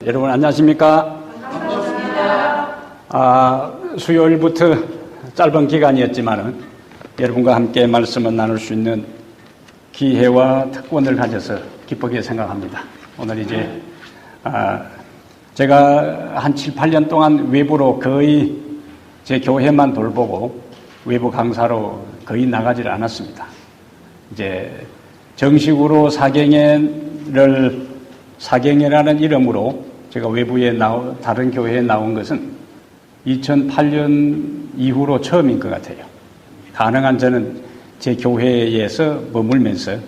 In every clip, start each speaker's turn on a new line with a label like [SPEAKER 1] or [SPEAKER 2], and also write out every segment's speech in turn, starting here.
[SPEAKER 1] 여러분 안녕하십니까? 수요일부터 짧은 기간이었지만은 여러분과 함께 말씀을 나눌 수 있는 기회와 특권을 가져서 기쁘게 생각합니다. 오늘 이제 제가 한 7, 8년 동안 외부로 거의 제 교회만 돌보고 외부 강사로 거의 나가지를 않았습니다. 이제 정식으로 사경회라는 이름으로 제가 외부에 다른 교회에 나온 것은 2008년 이후로 처음인 것 같아요. 가능한 저는 제 교회에서 머물면서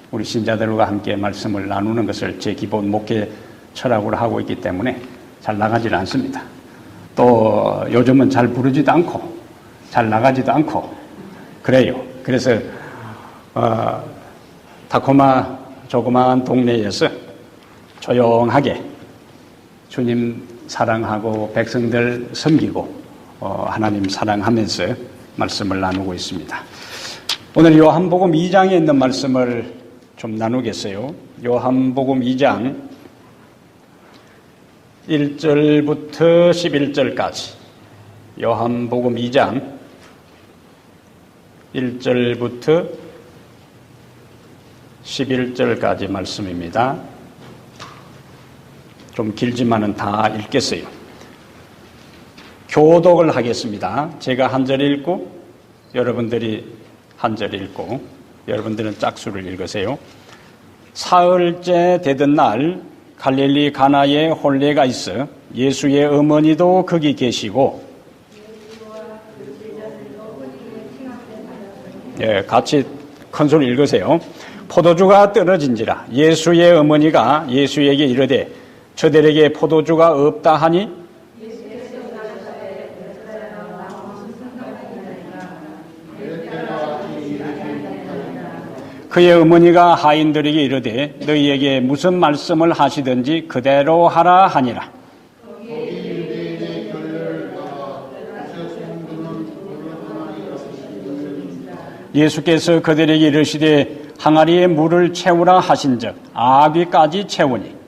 [SPEAKER 1] 우리 신자들과 함께 말씀을 나누는 것을 제 기본 목회 철학으로 하고 있기 때문에 잘 나가지는 않습니다. 또 요즘은 잘 부르지도 않고 잘 나가지도 않고 그래요. 그래서 타코마 조그마한 동네에서 조용하게 주님 사랑하고 백성들 섬기고 하나님 사랑하면서 말씀을 나누고 있습니다. 오늘 요한복음 2장에 있는 말씀을 좀 나누겠어요. 요한복음 2장 1절부터 11절까지 요한복음 2장 1절부터 11절까지 말씀입니다. 좀 길지만은 다 읽겠어요. 교독을 하겠습니다. 제가 한 절 읽고 여러분들이 한 절 읽고 여러분들은 짝수를 읽으세요. 사흘째 되던 날 갈릴리 가나에 혼례가 있어 예수의 어머니도 거기 계시고 같이 큰 소리 읽으세요. 포도주가 떨어진지라 예수의 어머니가 예수에게 이르되 저들에게 포도주가 없다 하니 그의 어머니가 하인들에게 이르되 너희에게 무슨 말씀을 하시든지 그대로 하라 하니라. 예수께서 그들에게 이르시되 항아리에 물을 채우라 하신즉 아귀까지 채우니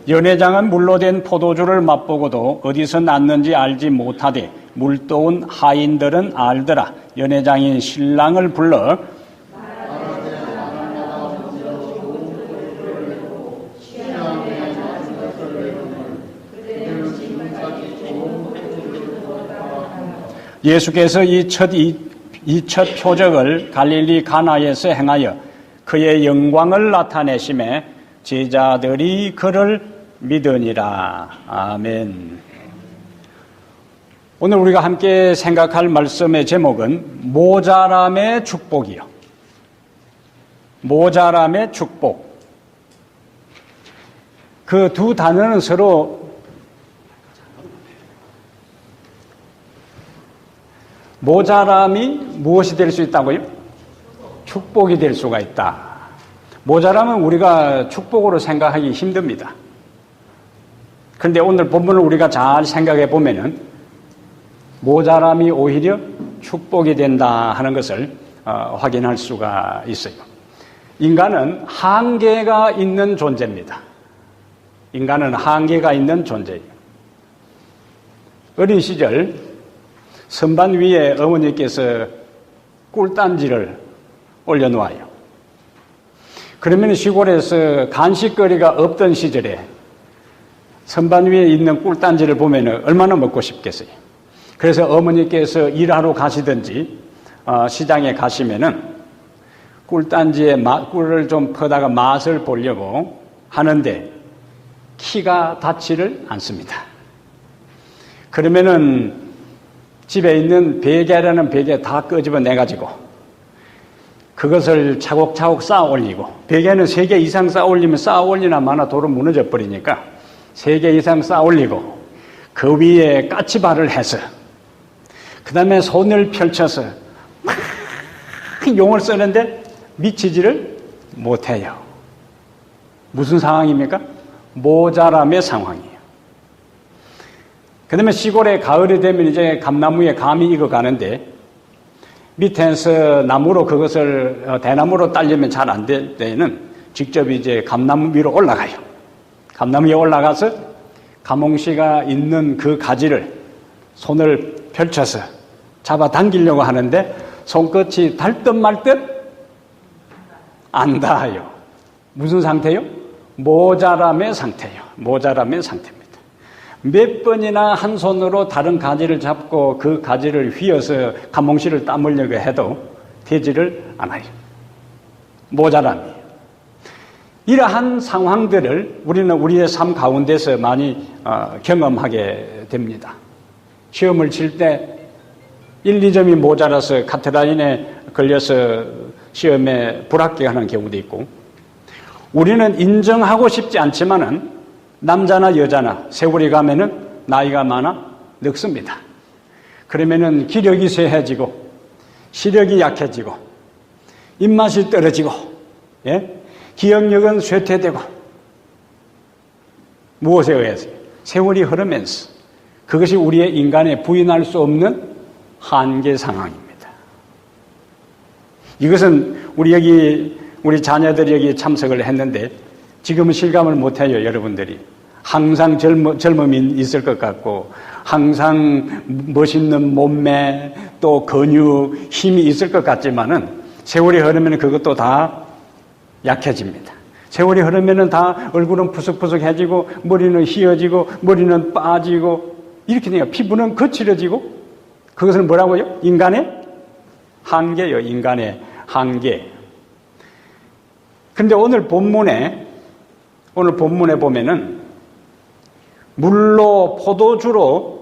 [SPEAKER 1] 연회장은 물로 된 포도주를 맛보고도 어디서 났는지 알지 못하되 물떠온 하인들은 알더라. 연회장이 신랑을 불러 예수께서 이 첫 표적을 갈릴리 가나에서 행하여 그의 영광을 나타내심에 제자들이 그를 믿으니라. 아멘. 오늘 우리가 함께 생각할 말씀의 제목은 모자람의 축복이요. 모자람의 축복. 그 두 단어는 서로 모자람이 무엇이 될 수 있다고요? 축복이 될 수가 있다. 모자람은 우리가 축복으로 생각하기 힘듭니다. 그런데 오늘 본문을 우리가 잘 생각해 보면은 모자람이 오히려 축복이 된다 하는 것을 확인할 수가 있어요. 인간은 한계가 있는 존재입니다. 인간은 한계가 있는 존재예요. 어린 시절 선반 위에 어머니께서 꿀단지를 올려놓아요. 그러면 시골에서 간식거리가 없던 시절에 선반 위에 있는 꿀단지를 보면 얼마나 먹고 싶겠어요. 그래서 어머니께서 일하러 가시든지 시장에 가시면은 꿀단지에 꿀을 좀 퍼다가 맛을 보려고 하는데 키가 닿지를 않습니다. 그러면은 집에 있는 베개라는 베개 다 끄집어 내가지고 그것을 차곡차곡 쌓아 올리고 베개는 3개 이상 쌓아 올리면 쌓아 올리나 마나 도로 무너져 버리니까 3개 이상 쌓아 올리고 그 위에 까치발을 해서 그 다음에 손을 펼쳐서 막 용을 쓰는데 미치지를 못해요. 무슨 상황입니까? 모자람의 상황이에요. 그 다음에 시골에 가을이 되면 이제 감나무에 감이 익어 가는데 밑에서 나무로 그것을 대나무로 딸려면 잘 안 될 때에는 직접 이제 감나무 위로 올라가요. 감나무 위에 올라가서 가몽씨가 있는 그 가지를 손을 펼쳐서 잡아 당기려고 하는데 손끝이 달 듯 말 듯 안 닿아요. 무슨 상태요? 모자람의 상태예요. 모자람의 상태입니다. 몇 번이나 한 손으로 다른 가지를 잡고 그 가지를 휘어서 가몽씨를 따으려고 해도 되지를 않아요. 모자람이에요. 이러한 상황들을 우리는 우리의 삶 가운데서 많이 경험하게 됩니다. 시험을 칠 때 1, 2점이 모자라서 카트라인에 걸려서 시험에 불합격하는 경우도 있고, 우리는 인정하고 싶지 않지만은 남자나 여자나 세월이 가면은 나이가 많아 늙습니다. 그러면은 기력이 쇠해지고 시력이 약해지고 입맛이 떨어지고, 예? 기억력은 쇠퇴되고, 무엇에 의해서? 세월이 흐르면서. 그것이 우리의 인간의 부인할 수 없는 한계 상황입니다. 이것은 우리 자녀들이 여기 참석을 했는데 지금은 실감을 못해요. 여러분들이 항상 젊음이 있을 것 같고 항상 멋있는 몸매 또 근육 힘이 있을 것 같지만은 세월이 흐르면 그것도 다 약해집니다. 세월이 흐르면 다 얼굴은 푸석푸석해지고 머리는 휘어지고 머리는 빠지고 이렇게 돼요. 피부는 거칠어지고. 그것은 뭐라고요? 인간의 한계요. 인간의 한계. 그런데 오늘 본문에 보면은 물로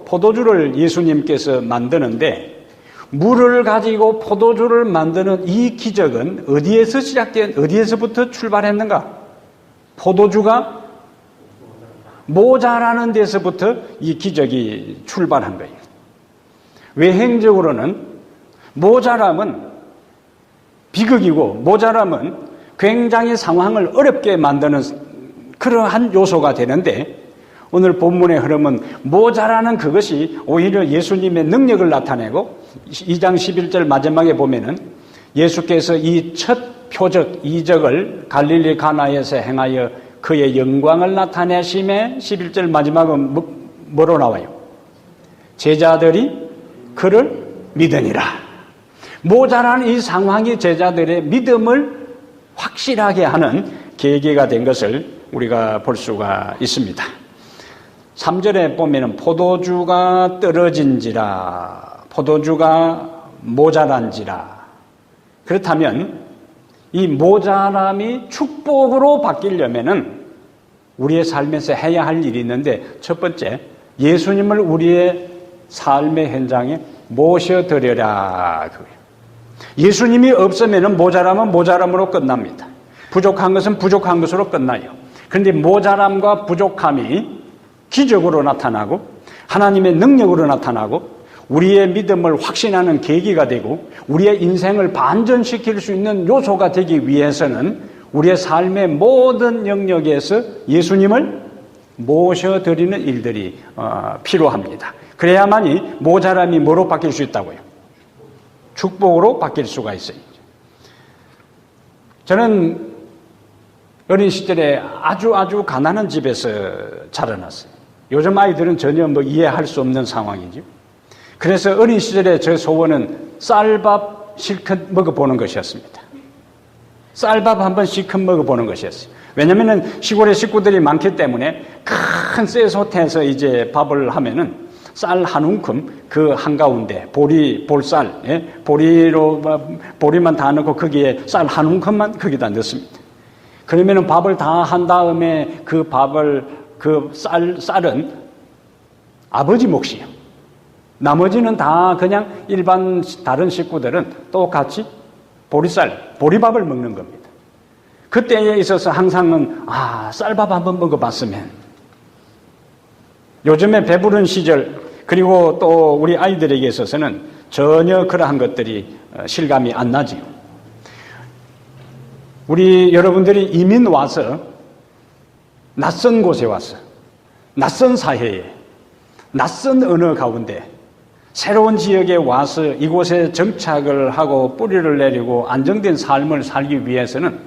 [SPEAKER 1] 포도주를 예수님께서 만드는데 물을 가지고 포도주를 만드는 이 기적은 어디에서부터 출발했는가? 포도주가 모자라는 데서부터 이 기적이 출발한 거예요. 외행적으로는 모자람은 비극이고 모자람은 굉장히 상황을 어렵게 만드는 그러한 요소가 되는데 오늘 본문의 흐름은 모자라는 그것이 오히려 예수님의 능력을 나타내고 2장 11절 마지막에 보면은 예수께서 이 첫 표적 이적을 갈릴리 가나에서 행하여 그의 영광을 나타내심에 11절 마지막은 뭐로 나와요? 제자들이 그를 믿으니라. 모자란 이 상황이 제자들의 믿음을 확실하게 하는 계기가 된 것을 우리가 볼 수가 있습니다. 3절에 보면 포도주가 떨어진지라 포도주가 모자란지라. 그렇다면 이 모자람이 축복으로 바뀌려면은 우리의 삶에서 해야 할 일이 있는데 첫 번째, 예수님을 우리의 삶의 현장에 모셔드려라. 예수님이 없으면 모자람은 모자람으로 끝납니다. 부족한 것은 부족한 것으로 끝나요. 그런데 모자람과 부족함이 기적으로 나타나고 하나님의 능력으로 나타나고 우리의 믿음을 확신하는 계기가 되고 우리의 인생을 반전시킬 수 있는 요소가 되기 위해서는 우리의 삶의 모든 영역에서 예수님을 모셔드리는 일들이 필요합니다. 그래야만이 모자람이 뭐로 바뀔 수 있다고요? 축복으로 바뀔 수가 있어요. 저는 어린 시절에 아주 가난한 집에서 자라났어요. 요즘 아이들은 전혀 이해할 수 없는 상황이죠. 그래서 어린 시절에 제 소원은 쌀밥 실컷 먹어보는 것이었습니다. 쌀밥 한번 실컷 먹어보는 것이었어요. 왜냐면은 시골에 식구들이 많기 때문에 큰 쇠솥에서 이제 밥을 하면은 쌀 한 움큼 그 한가운데 볼쌀, 예? 보리만 다 넣고 거기에 쌀 한 움큼만 거기다 넣습니다. 그러면은 밥을 다 한 다음에 그 쌀은 아버지 몫이에요. 나머지는 다 그냥 일반 다른 식구들은 똑같이 보리밥을 먹는 겁니다. 그때에 있어서 항상은 쌀밥 한번 먹어봤으면. 요즘에 배부른 시절 그리고 또 우리 아이들에게 있어서는 전혀 그러한 것들이 실감이 안 나지요. 우리 여러분들이 이민 와서 낯선 곳에 와서 낯선 사회에 낯선 언어 가운데 새로운 지역에 와서 이곳에 정착을 하고 뿌리를 내리고 안정된 삶을 살기 위해서는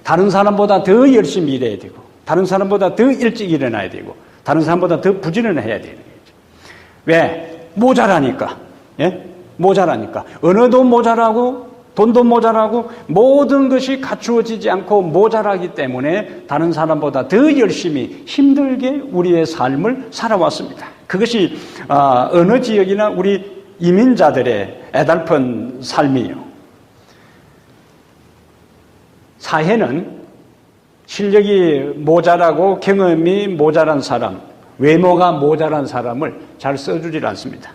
[SPEAKER 1] 다른 사람보다 더 열심히 일해야 되고 다른 사람보다 더 일찍 일어나야 되고 다른 사람보다 더 부지런해야 되는 거죠. 왜? 모자라니까. 예? 모자라니까. 언어도 모자라고 돈도 모자라고 모든 것이 갖추어지지 않고 모자라기 때문에 다른 사람보다 더 열심히 힘들게 우리의 삶을 살아왔습니다. 그것이 어느 지역이나 우리 이민자들의 애달픈 삶이에요. 사회는 실력이 모자라고 경험이 모자란 사람, 외모가 모자란 사람을 잘 써주질 않습니다.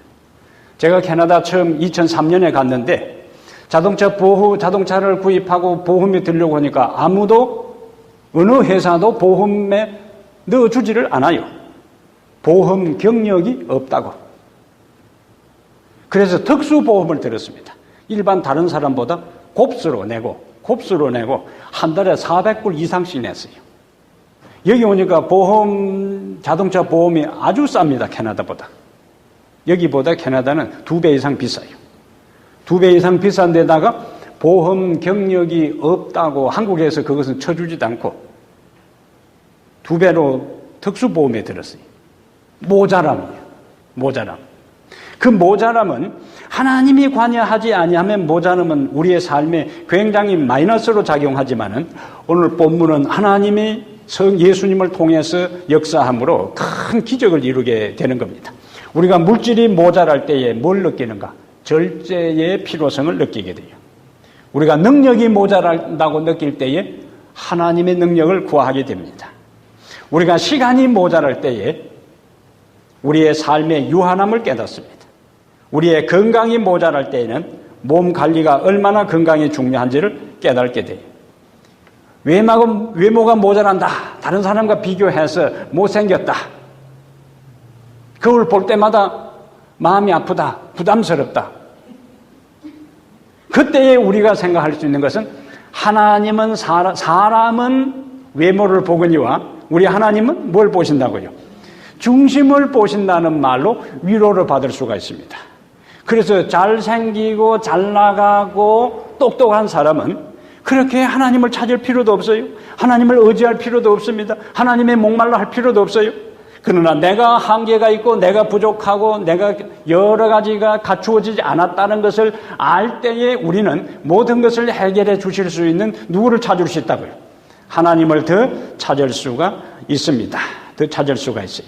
[SPEAKER 1] 제가 캐나다 처음 2003년에 갔는데 자동차를 구입하고 보험에 들려고 하니까 아무도 어느 회사도 보험에 넣어주지를 않아요. 보험 경력이 없다고. 그래서 특수보험을 들었습니다. 일반 다른 사람보다 곱수로 내고 한 달에 400불 이상씩 냈어요. 여기 오니까 자동차 보험이 아주 쌉니다. 캐나다보다. 여기보다 캐나다는 2배 이상 비싸요. 2배 이상 비싼 데다가 보험 경력이 없다고 한국에서 그것은 쳐주지도 않고 2배로 특수보험에 들었어요. 모자람이에요. 모자람. 그 모자람은 하나님이 관여하지 아니하면 모자람은 우리의 삶에 굉장히 마이너스로 작용하지만은 오늘 본문은 하나님이 예수님을 통해서 역사함으로 큰 기적을 이루게 되는 겁니다. 우리가 물질이 모자랄 때에 뭘 느끼는가? 절제의 필요성을 느끼게 돼요. 우리가 능력이 모자란다고 느낄 때에 하나님의 능력을 구하게 됩니다. 우리가 시간이 모자랄 때에 우리의 삶의 유한함을 깨닫습니다. 우리의 건강이 모자랄 때에는 몸 관리가 얼마나 건강이 중요한지를 깨닫게 돼요. 외모가 모자란다. 다른 사람과 비교해서 못생겼다. 그걸 볼 때마다 마음이 아프다. 부담스럽다. 그때에 우리가 생각할 수 있는 것은 하나님은 사람은 외모를 보거니와 우리 하나님은 뭘 보신다고요? 중심을 보신다는 말로 위로를 받을 수가 있습니다. 그래서 잘생기고 잘나가고 똑똑한 사람은 그렇게 하나님을 찾을 필요도 없어요. 하나님을 의지할 필요도 없습니다. 하나님의 목말라 할 필요도 없어요. 그러나 내가 한계가 있고 내가 부족하고 내가 여러 가지가 갖추어지지 않았다는 것을 알 때에 우리는 모든 것을 해결해 주실 수 있는 누구를 찾을 수 있다고요? 하나님을 더 찾을 수가 있습니다. 더 찾을 수가 있어요.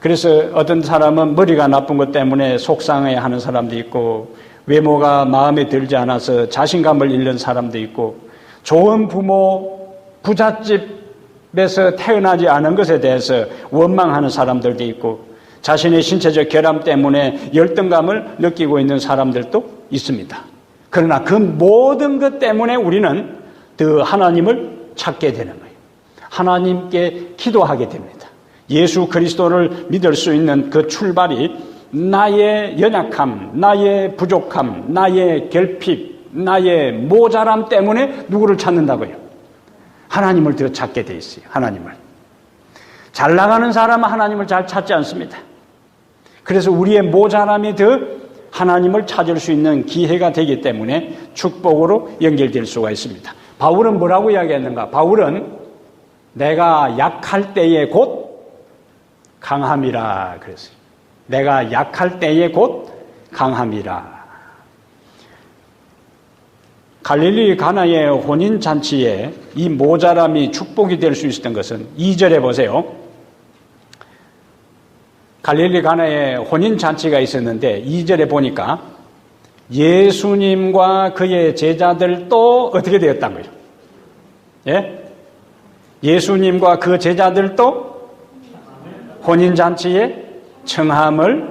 [SPEAKER 1] 그래서 어떤 사람은 머리가 나쁜 것 때문에 속상해하는 사람도 있고 외모가 마음에 들지 않아서 자신감을 잃는 사람도 있고 좋은 부모, 부잣집에서 태어나지 않은 것에 대해서 원망하는 사람들도 있고 자신의 신체적 결함 때문에 열등감을 느끼고 있는 사람들도 있습니다. 그러나 그 모든 것 때문에 우리는 더 하나님을 찾게 되는 거예요. 하나님께 기도하게 됩니다. 예수 그리스도를 믿을 수 있는 그 출발이 나의 연약함, 나의 부족함, 나의 결핍, 나의 모자람 때문에 누구를 찾는다고요? 하나님을 더 찾게 돼 있어요. 하나님을. 잘 나가는 사람은 하나님을 잘 찾지 않습니다. 그래서 우리의 모자람이 더 하나님을 찾을 수 있는 기회가 되기 때문에 축복으로 연결될 수가 있습니다. 바울은 뭐라고 이야기했는가? 바울은 내가 약할 때에 곧 강함이라 그랬어요. 내가 약할 때에 곧 강함이라. 갈릴리 가나의 혼인잔치에 이 모자람이 축복이 될 수 있었던 것은 2절에 보세요. 갈릴리 가나에 혼인잔치가 있었는데 2절에 보니까 예수님과 그의 제자들도 어떻게 되었다고요? 예? 예수님과 그 제자들도 혼인잔치에 청함을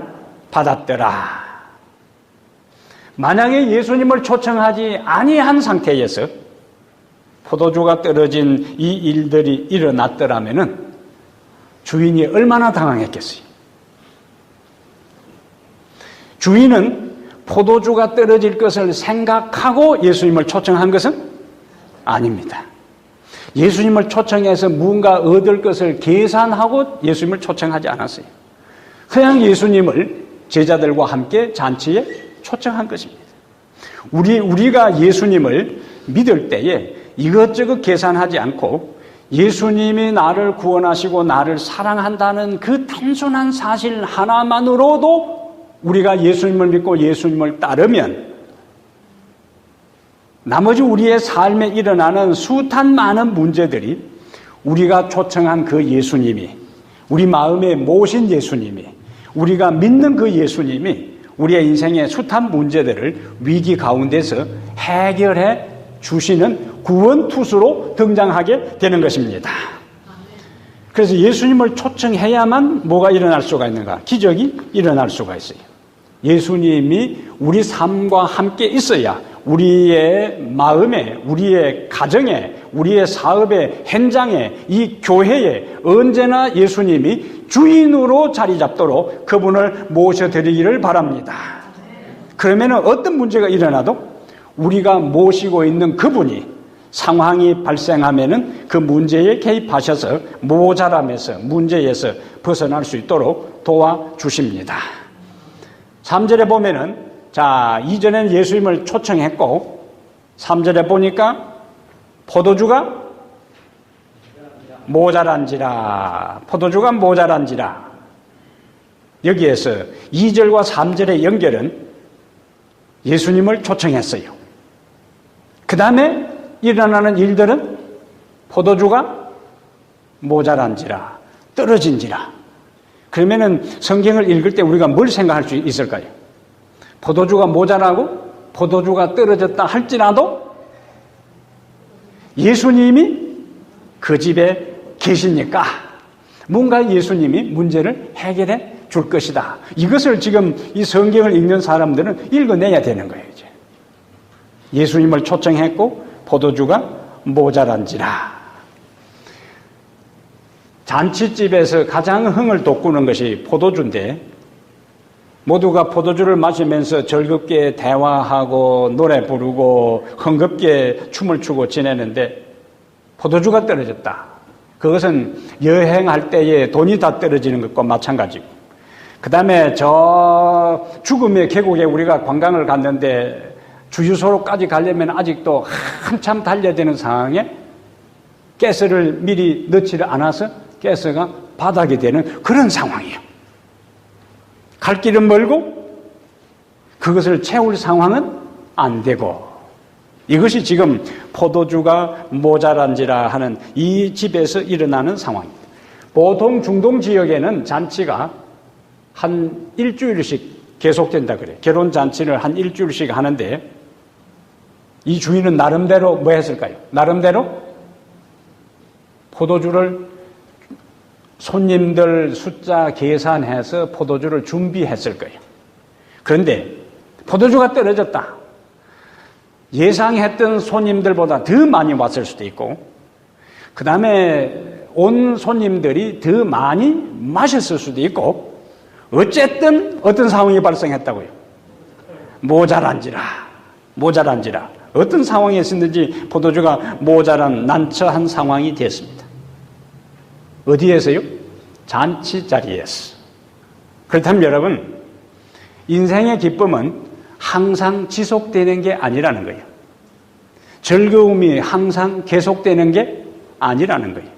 [SPEAKER 1] 받았더라. 만약에 예수님을 초청하지 아니한 상태에서 포도주가 떨어진 이 일들이 일어났더라면 주인이 얼마나 당황했겠어요. 주인은 포도주가 떨어질 것을 생각하고 예수님을 초청한 것은 아닙니다. 예수님을 초청해서 무언가 얻을 것을 계산하고 예수님을 초청하지 않았어요. 그냥 예수님을 제자들과 함께 잔치에 초청한 것입니다. 우리가 예수님을 믿을 때에 이것저것 계산하지 않고 예수님이 나를 구원하시고 나를 사랑한다는 그 단순한 사실 하나만으로도 우리가 예수님을 믿고 예수님을 따르면 나머지 우리의 삶에 일어나는 숱한 많은 문제들이 우리가 초청한 그 예수님이, 우리 마음에 모신 예수님이, 우리가 믿는 그 예수님이 우리의 인생의 숱한 문제들을 위기 가운데서 해결해 주시는 구원투수로 등장하게 되는 것입니다. 그래서 예수님을 초청해야만 뭐가 일어날 수가 있는가? 기적이 일어날 수가 있어요. 예수님이 우리 삶과 함께 있어야 우리의 마음에, 우리의 가정에, 우리의 사업의 현장에, 이 교회에 언제나 예수님이 주인으로 자리 잡도록 그분을 모셔드리기를 바랍니다. 그러면 어떤 문제가 일어나도 우리가 모시고 있는 그분이 상황이 발생하면은 그 문제에 개입하셔서 모자람에서, 문제에서 벗어날 수 있도록 도와주십니다. 3절에 보면은, 자, 이전에는 예수님을 초청했고, 3절에 보니까 포도주가 모자란지라. 포도주가 모자란지라. 여기에서 2절과 3절의 연결은 예수님을 초청했어요. 그 다음에 일어나는 일들은 포도주가 모자란지라, 떨어진지라. 그러면은 성경을 읽을 때 우리가 뭘 생각할 수 있을까요? 포도주가 모자라고 포도주가 떨어졌다 할지라도 예수님이 그 집에 계십니까? 뭔가 예수님이 문제를 해결해 줄 것이다. 이것을 지금 이 성경을 읽는 사람들은 읽어내야 되는 거예요. 이제. 예수님을 초청했고 포도주가 모자란지라. 잔치집에서 가장 흥을 돋구는 것이 포도주인데 모두가 포도주를 마시면서 즐겁게 대화하고 노래 부르고 흥겹게 춤을 추고 지내는데 포도주가 떨어졌다. 그것은 여행할 때에 돈이 다 떨어지는 것과 마찬가지고 그 다음에 저 죽음의 계곡에 우리가 관광을 갔는데 주유소로까지 가려면 아직도 한참 달려야 되는 상황에 가스를 미리 넣지를 않아서 가스가 바닥이 되는 그런 상황이에요. 갈 길은 멀고 그것을 채울 상황은 안 되고 이것이 지금 포도주가 모자란지라 하는 이 집에서 일어나는 상황입니다. 보통 중동 지역에는 잔치가 한 일주일씩 계속된다 그래요. 결혼잔치를 한 일주일씩 하는데 이 주인은 나름대로 뭐 했을까요? 나름대로 포도주를 손님들 숫자 계산해서 포도주를 준비했을 거예요. 그런데 포도주가 떨어졌다. 예상했던 손님들보다 더 많이 왔을 수도 있고 그 다음에 온 손님들이 더 많이 마셨을 수도 있고 어쨌든 어떤 상황이 발생했다고요? 모자란지라. 어떤 상황에 있었는지 포도주가 모자란 난처한 상황이 됐습니다. 어디에서요? 잔치 자리에서. 그렇다면 여러분, 인생의 기쁨은 항상 지속되는 게 아니라는 거예요. 즐거움이 항상 계속되는 게 아니라는 거예요.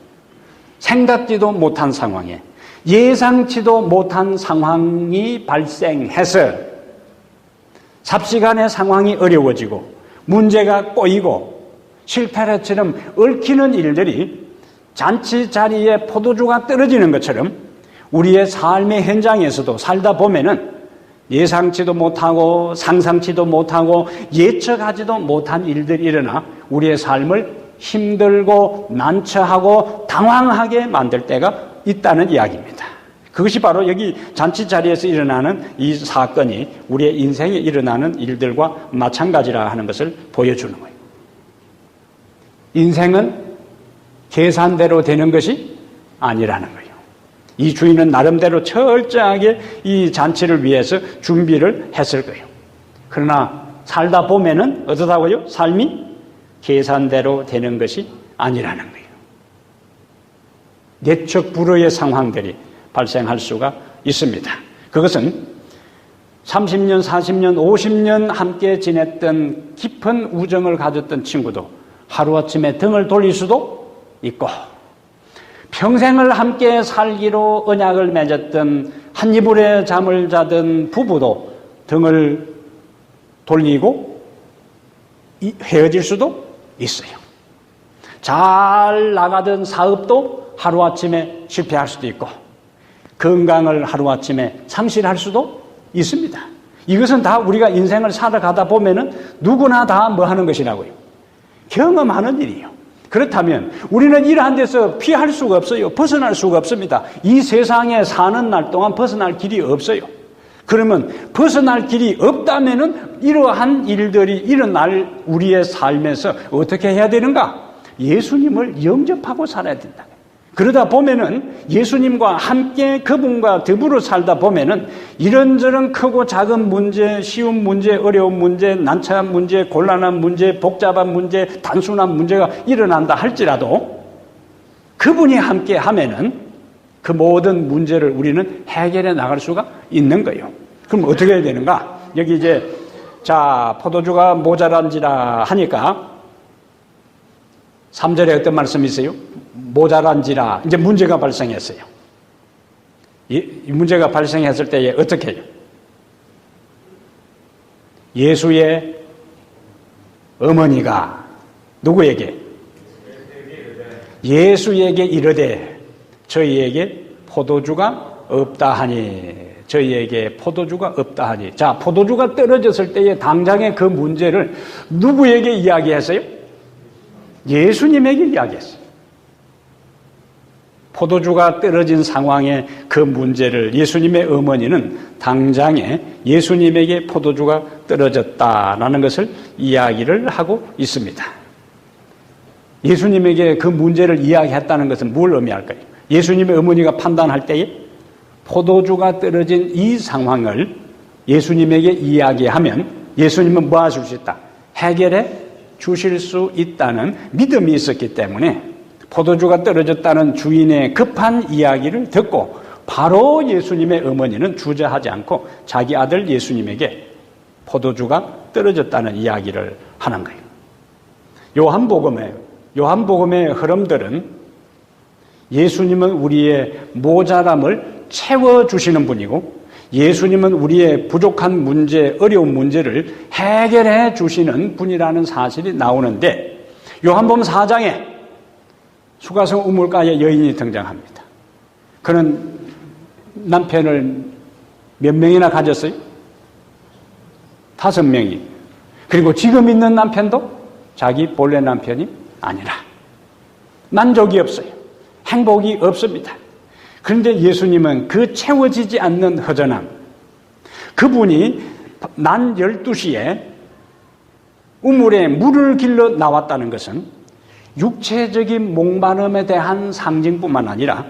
[SPEAKER 1] 생각지도 못한 상황에, 예상치도 못한 상황이 발생해서 삽시간에 상황이 어려워지고 문제가 꼬이고 실패처럼 얽히는 일들이 잔치 자리에 포도주가 떨어지는 것처럼 우리의 삶의 현장에서도 살다 보면은 예상치도 못하고 상상치도 못하고 예측하지도 못한 일들이 일어나 우리의 삶을 힘들고 난처하고 당황하게 만들 때가 있다는 이야기입니다. 그것이 바로 여기 잔치 자리에서 일어나는 이 사건이 우리의 인생에 일어나는 일들과 마찬가지라 하는 것을 보여주는 거예요. 인생은 계산대로 되는 것이 아니라는 거예요. 이 주인은 나름대로 철저하게 이 잔치를 위해서 준비를 했을 거예요. 그러나 살다 보면은 어떠다고요? 삶이 계산대로 되는 것이 아니라는 거예요. 예측 불허의 상황들이 발생할 수가 있습니다. 그것은 30년, 40년, 50년 함께 지냈던 깊은 우정을 가졌던 친구도 하루아침에 등을 돌릴 수도 있고, 평생을 함께 살기로 언약을 맺었던 한 이불에 잠을 자던 부부도 등을 돌리고 헤어질 수도 있어요. 잘 나가던 사업도 하루아침에 실패할 수도 있고, 건강을 하루아침에 상실할 수도 있습니다. 이것은 다 우리가 인생을 살아가다 보면은 누구나 다 뭐 하는 것이라고요? 경험하는 일이에요. 그렇다면 우리는 이러한 데서 피할 수가 없어요. 벗어날 수가 없습니다. 이 세상에 사는 날 동안 벗어날 길이 없어요. 그러면 벗어날 길이 없다면은 이러한 일들이 일어날 우리의 삶에서 어떻게 해야 되는가? 예수님을 영접하고 살아야 된다. 그러다 보면은 예수님과 함께 그분과 더불어 살다 보면은 이런저런 크고 작은 문제, 쉬운 문제, 어려운 문제, 난처한 문제, 곤란한 문제, 복잡한 문제, 단순한 문제가 일어난다 할지라도 그분이 함께 하면은 그 모든 문제를 우리는 해결해 나갈 수가 있는 거예요. 그럼 어떻게 해야 되는가? 여기 이제 포도주가 모자란지라 하니까 3절에 어떤 말씀이 있어요? 모자란지라 이제 문제가 발생했어요. 이 문제가 발생했을 때에 어떻게 해요? 예수의 어머니가 누구에게? 예수에게 이르되 저희에게 포도주가 없다 하니, 저희에게 포도주가 없다 하니. 자, 포도주가 떨어졌을 때에 당장의 그 문제를 누구에게 이야기했어요? 예수님에게 이야기했어요. 포도주가 떨어진 상황의 그 문제를 예수님의 어머니는 당장에 예수님에게 포도주가 떨어졌다라는 것을 이야기를 하고 있습니다. 예수님에게 그 문제를 이야기했다는 것은 뭘 의미할까요? 예수님의 어머니가 판단할 때에 포도주가 떨어진 이 상황을 예수님에게 이야기하면 예수님은 뭐 하실 수 있다? 해결해 주실 수 있다는 믿음이 있었기 때문에 포도주가 떨어졌다는 주인의 급한 이야기를 듣고 바로 예수님의 어머니는 주저하지 않고 자기 아들 예수님에게 포도주가 떨어졌다는 이야기를 하는 거예요. 요한복음의 흐름들은 예수님은 우리의 모자람을 채워주시는 분이고 예수님은 우리의 부족한 문제, 어려운 문제를 해결해 주시는 분이라는 사실이 나오는데 요한복음 4장에 수가성 우물가에 여인이 등장합니다. 그는 남편을 몇 명이나 가졌어요? 5명이. 그리고 지금 있는 남편도 자기 본래 남편이 아니라 만족이 없어요. 행복이 없습니다. 그런데 예수님은 그 채워지지 않는 허전함, 그분이 난 12시에 우물에 물을 길러 나왔다는 것은 육체적인 목마름에 대한 상징뿐만 아니라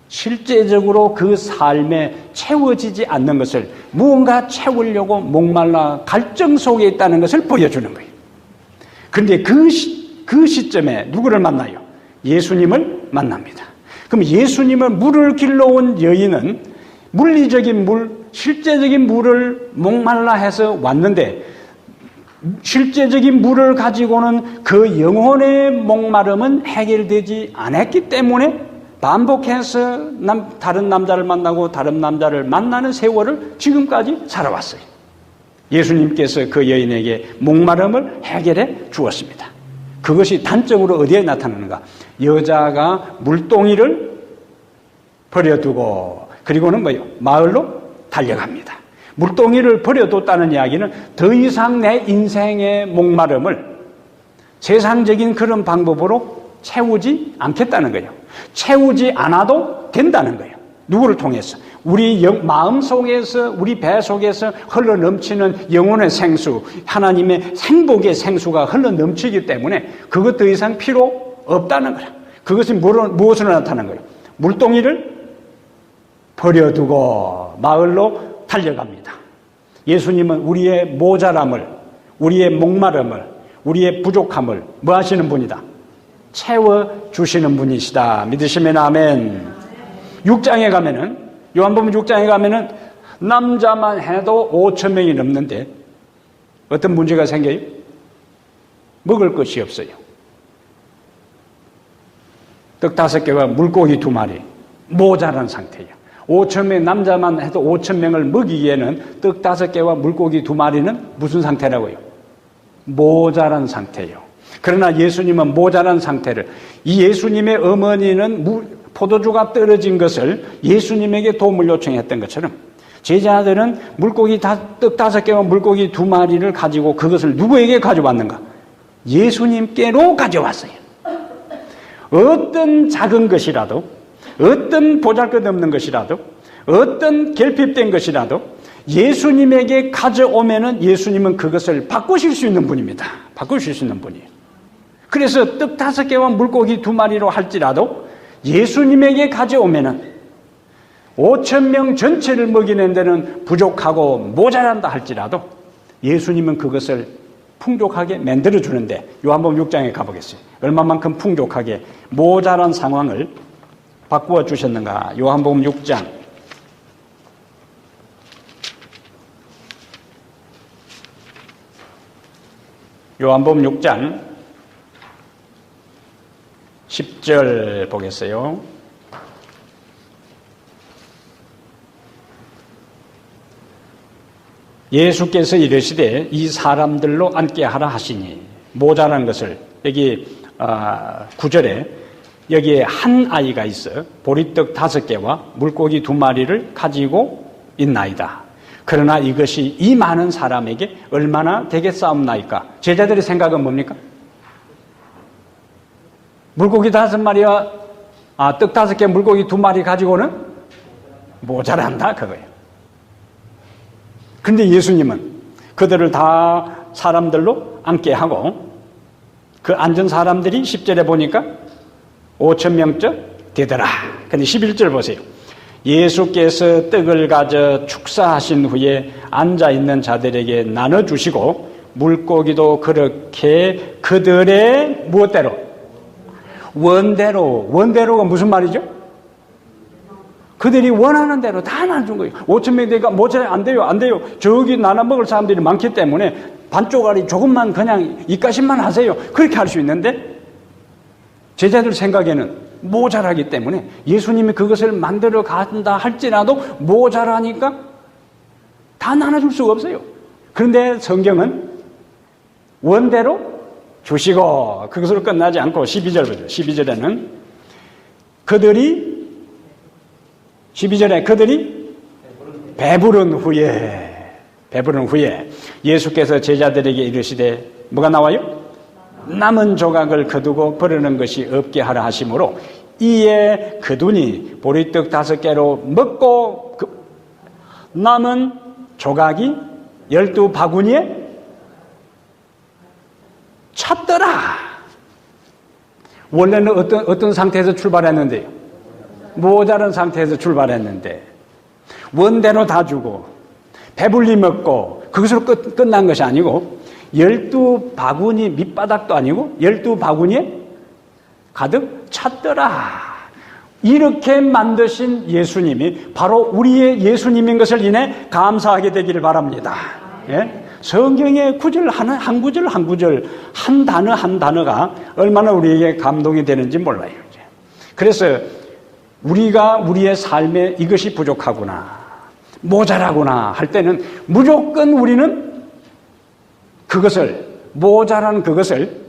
[SPEAKER 1] 실제적으로 그 삶에 채워지지 않는 것을 무언가 채우려고 목말라 갈증 속에 있다는 것을 보여주는 거예요. 그런데 그 시점에 누구를 만나요? 예수님을 만납니다. 그럼 예수님을 물을 길러온 여인은 물리적인 물, 실제적인 물을 목말라 해서 왔는데 실제적인 물을 가지고는 그 영혼의 목마름은 해결되지 않았기 때문에 반복해서 다른 남자를 만나고 다른 남자를 만나는 세월을 지금까지 살아왔어요. 예수님께서 그 여인에게 목마름을 해결해 주었습니다. 그것이 단적으로 어디에 나타나는가? 여자가 물동이를 버려두고 그리고는 뭐요? 마을로 달려갑니다. 물동이를 버려뒀다는 이야기는 더 이상 내 인생의 목마름을 세상적인 그런 방법으로 채우지 않겠다는 거예요. 채우지 않아도 된다는 거예요. 누구를 통해서? 우리 마음 속에서, 우리 배 속에서 흘러넘치는 영혼의 생수, 하나님의 행복의 생수가 흘러넘치기 때문에 그것 더 이상 필요 없다는 거예요. 그것이 무엇으로 나타나는 거예요? 물동이를 버려두고 마을로 달려갑니다. 예수님은 우리의 모자람을, 우리의 목마름을, 우리의 부족함을 뭐 하시는 분이다? 채워주시는 분이시다. 믿으시면 아멘. 6장에 가면은, 요한복음 6장에 가면은 남자만 해도 5천 명이 넘는데 어떤 문제가 생겨요? 먹을 것이 없어요. 떡 5개와 물고기 2마리 모자란 상태예요. 5천 명, 남자만 해도 5천 명을 먹이기에는 떡 5개와 물고기 2마리는 무슨 상태라고요? 모자란 상태예요. 그러나 예수님은 모자란 상태를, 이 예수님의 어머니는 포도주가 떨어진 것을 예수님에게 도움을 요청했던 것처럼 제자들은 물고기 떡 5개와 물고기 2마리를 가지고 그것을 누구에게 가져왔는가? 예수님께로 가져왔어요. 어떤 작은 것이라도, 어떤 보잘것없는 것이라도, 어떤 결핍된 것이라도 예수님에게 가져오면은 예수님은 그것을 바꾸실 수 있는 분입니다. 바꾸실 수 있는 분이에요. 그래서 떡 5개와 물고기 2마리로 할지라도 예수님에게 가져오면은 5천 명 전체를 먹이는 데는 부족하고 모자란다 할지라도 예수님은 그것을 풍족하게 만들어주는데, 요한복음 6장에 가보겠어요. 얼마만큼 풍족하게 모자란 상황을 바꾸어 주셨는가. 요한복음 6장 10절 보겠어요. 예수께서 이르시되 이 사람들로 앉게 하라 하시니, 모자란 것을, 여기 9절에 여기에 한 아이가 있어 보리떡 5개와 물고기 2마리를 가지고 있나이다. 그러나 이것이 이 많은 사람에게 얼마나 되겠사옵나이까? 제자들의 생각은 뭡니까? 물고기 5마리와 떡 5개 물고기 2마리 가지고는 모자란다 그거예요. 그런데 예수님은 그들을 다 사람들로 앉게 하고, 그 앉은 사람들이 10절에 보니까 5천 명쯤 되더라. 근데 11절 보세요. 예수께서 떡을 가져 축사하신 후에 앉아있는 자들에게 나눠주시고 물고기도 그렇게 그들의 무엇대로? 원대로가 무슨 말이죠? 그들이 원하는 대로 다 나눠준 거예요. 5천 명 되니까 모자라, 안 돼요. 저기 나눠 먹을 사람들이 많기 때문에 반쪽알이 조금만 그냥 이까심만 하세요. 그렇게 할 수 있는데, 제자들 생각에는 모자라기 때문에 예수님이 그것을 만들어 간다 할지라도 모자라니까 다 나눠줄 수가 없어요. 그런데 성경은 원대로 주시고, 그것으로 끝나지 않고 12절 보죠. 12절에 그들이 배부른 후에 예수께서 제자들에게 이르시되, 뭐가 나와요? 남은 조각을 거두고 버리는 것이 없게 하라 하심으로 이에 거두니 보리떡 5개로 먹고 남은 조각이 12바구니에 찼더라. 원래는 어떤 상태에서 출발했는데요? 모자란 상태에서 출발했는데 원대로 다 주고 배불리 먹고 그것으로 끝난 것이 아니고 12바구니 밑바닥도 아니고 12바구니에 가득 찼더라. 이렇게 만드신 예수님이 바로 우리의 예수님인 것을 인해 감사하게 되기를 바랍니다. 예? 성경의 구절 한 구절 한 단어 한 단어가 얼마나 우리에게 감동이 되는지 몰라요. 그래서 우리가 우리의 삶에 이것이 부족하구나, 모자라구나 할 때는 무조건 우리는 그것을, 모자란 그것을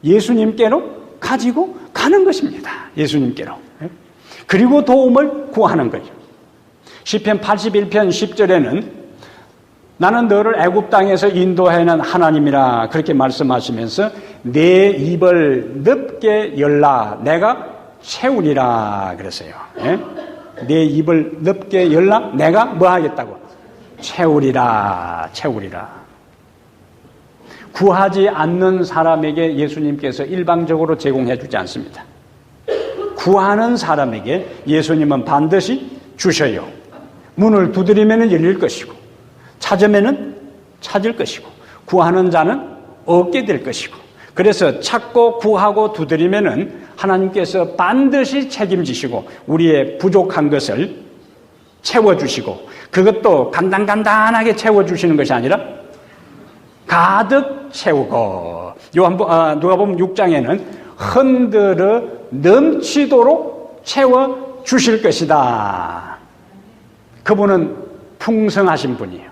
[SPEAKER 1] 예수님께로 가지고 가는 것입니다. 예수님께로. 그리고 도움을 구하는 거예요. 시편 81편 10절에는 나는 너를 애굽 땅에서 인도해낸 하나님이라 그렇게 말씀하시면서 내 입을 넓게 열라 내가 채우리라 그랬어요. 내 입을 넓게 열라 내가 뭐 하겠다고? 채우리라. 구하지 않는 사람에게 예수님께서 일방적으로 제공해 주지 않습니다. 구하는 사람에게 예수님은 반드시 주셔요. 문을 두드리면 열릴 것이고 찾으면 찾을 것이고 구하는 자는 얻게 될 것이고, 그래서 찾고 구하고 두드리면 하나님께서 반드시 책임지시고 우리의 부족한 것을 채워주시고, 그것도 간단간단하게 채워주시는 것이 아니라 가득 채우고, 누가복음 6장에는 흔들어 넘치도록 채워주실 것이다. 그분은 풍성하신 분이에요.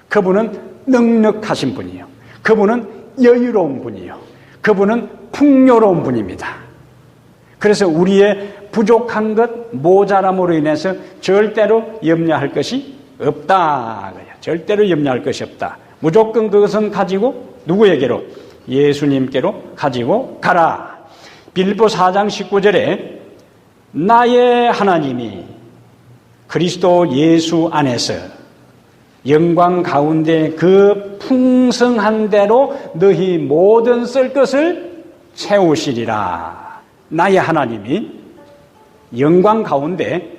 [SPEAKER 1] 그분은 넉넉하신 분이에요. 그분은 여유로운 분이에요. 그분은 풍요로운 분입니다. 그래서 우리의 부족한 것, 모자람으로 인해서 절대로 염려할 것이 없다. 절대로 염려할 것이 없다. 무조건 그것은 가지고 누구에게로? 예수님께로 가지고 가라. 빌립보 4장 19절에 나의 하나님이 그리스도 예수 안에서 영광 가운데 그 풍성한 대로 너희 모든 쓸 것을 채우시리라. 나의 하나님이 영광 가운데,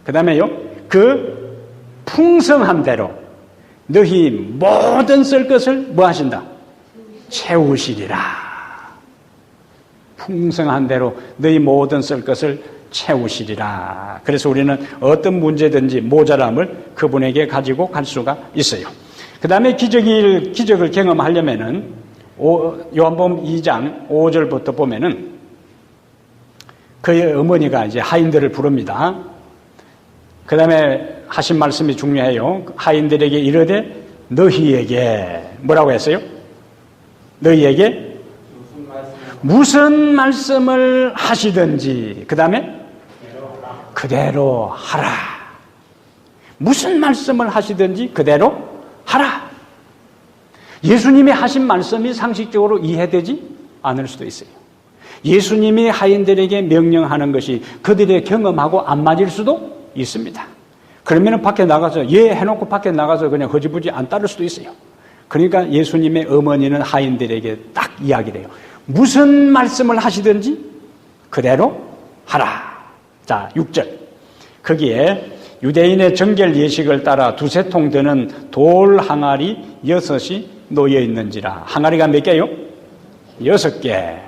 [SPEAKER 1] 그 다음에요, 그 풍성한 대로 너희 모든 쓸 것을 뭐 하신다? 채우시리라. 풍성한 대로 너희 모든 쓸 것을 채우시리라. 그래서 우리는 어떤 문제든지 모자람을 그분에게 가지고 갈 수가 있어요. 그 다음에 기적을 경험하려면은 요한복음 2장 5절부터 보면은 그의 어머니가 이제 하인들을 부릅니다. 그 다음에 하신 말씀이 중요해요. 하인들에게 이르되 너희에게 뭐라고 했어요? 너희에게 무슨 말씀을 하시든지 그 다음에 그대로 하라. 무슨 말씀을 하시든지 그대로 하라. 예수님이 하신 말씀이 상식적으로 이해되지 않을 수도 있어요. 예수님이 하인들에게 명령하는 것이 그들의 경험하고 안 맞을 수도 있습니다. 그러면 밖에 나가서 해놓고 밖에 나가서 그냥 허지부지 안 따를 수도 있어요. 그러니까 예수님의 어머니는 하인들에게 딱 이야기를 해요. 무슨 말씀을 하시든지 그대로 하라. 자, 6절. 거기에 유대인의 정결 예식을 따라 두세 통 되는 돌 항아리 6이 놓여 있는지라. 항아리가 몇 개요? 6개.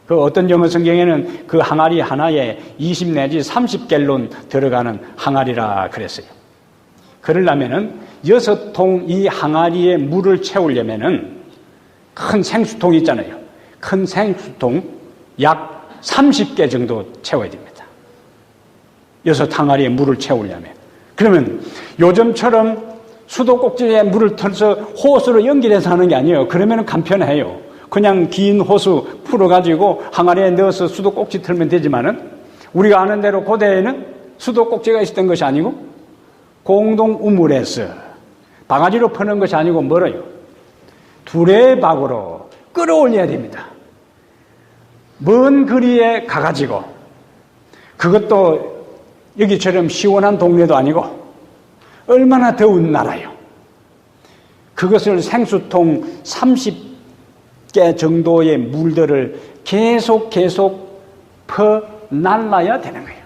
[SPEAKER 1] 그 어떤 영어 성경에는 그 항아리 하나에 20 내지 30갤론 들어가는 항아리라 그랬어요. 그러려면은 6통 이 항아리에 물을 채우려면은 큰 생수통 있잖아요. 큰 생수통 약 30개 정도 채워야 됩니다. 6항아리에 물을 채우려면. 그러면 요즘처럼 수도꼭지에 물을 털어서 호스로 연결해서 하는 게 아니에요. 그러면 간편해요. 그냥 긴 호수 풀어가지고 항아리에 넣어서 수도꼭지 틀면 되지만은 우리가 아는 대로 고대에는 수도꼭지가 있었던 것이 아니고 공동 우물에서 바가지로 퍼는 것이 아니고 뭐래요? 두레박으로 끌어올려야 됩니다. 먼 거리에 가가지고 그것도 여기처럼 시원한 동네도 아니고 얼마나 더운 나라요. 그것을 생수통 30개 정도의 물들을 계속 퍼 날라야 되는 거예요.